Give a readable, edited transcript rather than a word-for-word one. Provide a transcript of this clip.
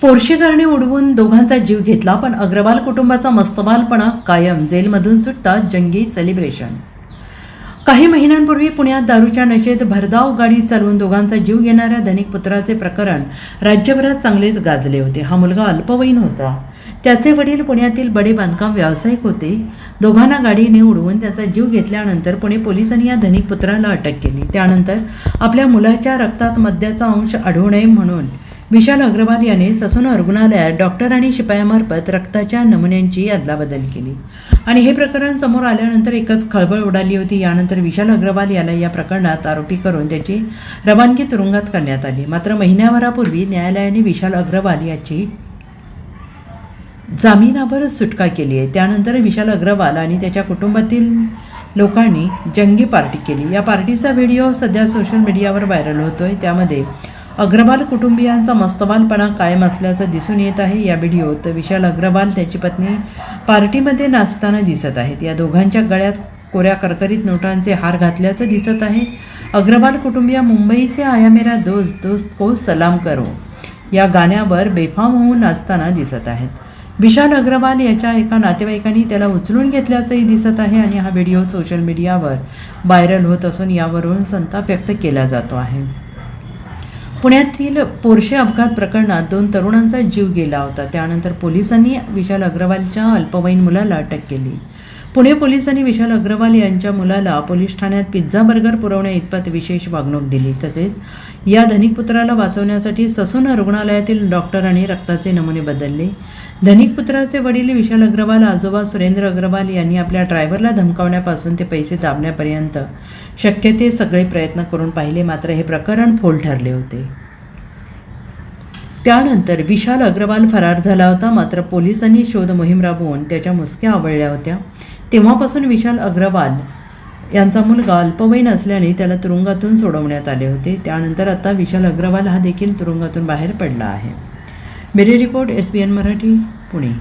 Porsche कारणे उडवून दोघांचा जीव घेतला, पण अग्रवाल कुटुंबाचा मस्तवालपणा कायम. जेलमधून सुटतात जंगी सेलिब्रेशन. काही महिन्यांपूर्वी पुण्यात दारूच्या नशेत भरधाव गाडी चालवून दोघांचा जीव घेणाऱ्या धनिक पुत्राचे प्रकरण राज्यभरात चांगलेच गाजले होते. हा मुलगा अल्पवयीन होता. त्याचे वडील पुण्यातील बडे बांधकाम व्यावसायिक होते. दोघांना गाडीने उडवून त्याचा जीव घेतल्यानंतर पुणे पोलिसांनी या धनिक पुत्राला अटक केली. त्यानंतर आपल्या मुलाच्या रक्तात मद्याचा अंश आढळू नये म्हणून विशाल अग्रवाल याने ससून रुग्णालयात डॉक्टर आणि शिपायामार्फत रक्ताच्या नमुन्यांची अदलाबदल केली आणि हे प्रकरण समोर आल्यानंतर एकच खळबळ उडाली होती. यानंतर विशाल अग्रवाल याला या प्रकरणात आरोपी करून त्याची रवानगी तुरुंगात करण्यात आली. मात्र महिन्याभरापूर्वी न्यायालयाने विशाल अग्रवाल याची जामिनावर सुटका केली आहे. त्यानंतर विशाल अग्रवाल आणि त्याच्या कुटुंबातील लोकांनी जंगी पार्टी केली. या पार्टीचा व्हिडिओ सध्या सोशल मीडियावर व्हायरल होतोय. त्यामध्ये अग्रवाल कुटुंबियांचा मस्तवालपणा कायम असल्याचं दिसून येत आहे. या व्हिडिओत विशाल अग्रवाल त्याची पत्नी पार्टीमध्ये नाचताना दिसत आहेत. या दोघांच्या गळ्यात कोऱ्या करकरीत नोटांचे हार घातल्याचं दिसत आहे. अग्रवाल कुटुंबीय मुंबई से आया मेरा दोस्त दोस्त को सलाम करो या गाण्यावर बेफाम होऊन नाचताना दिसत आहेत. विशाल अग्रवाल याच्या एका नातेवाईकांनी त्याला उचलून घेतल्याचंही दिसत आहे आणि हा व्हिडिओ सोशल मीडियावर व्हायरल होत असून यावरून संताप व्यक्त केला जातो आहे. पुण्यातील पोर्शे अपघात प्रकरणात 2 तरुणांचा जीव गेला होता. त्यानंतर पोलिसांनी विशाल अग्रवालच्या अल्पवयीन मुलाला अटक केली. पुणे पोलिसांनी विशाल अग्रवाल यांच्या मुलाला पोलीस ठाण्यात पिझ्झा बर्गर पुरवण्या इतपत विशेष वागणूक दिली. तसेच या धनिक पुत्राला वाचवण्यासाठी ससून रुग्णालयातील डॉक्टरांनी रक्ताचे नमुने बदलले. धनिक पुत्राचे वडील विशाल अग्रवाल आजोबा सुरेंद्र अग्रवाल यांनी आपल्या ड्रायव्हरला धमकावण्यापासून ते पैसे दाबण्यापर्यंत शक्य ते सगळे प्रयत्न करून पाहिले. मात्र हे प्रकरण फोल ठरले होते. त्यानंतर विशाल अग्रवाल फरार झाला होता. मात्र पोलिसांनी शोध मोहीम राबवून त्याच्या मुसक्या आवळल्या होत्या. तेव्हापासून विशाल अग्रवाल यांचा मुलगा अल्पवयीन असल्याने त्याला तुरुंगातून सोडवण्यात आले होते. त्यानंतर आता विशाल अग्रवाल हा देखील तुरुंगातून बाहेर पडला आहे. Bureau report SBN Marathi, Pune.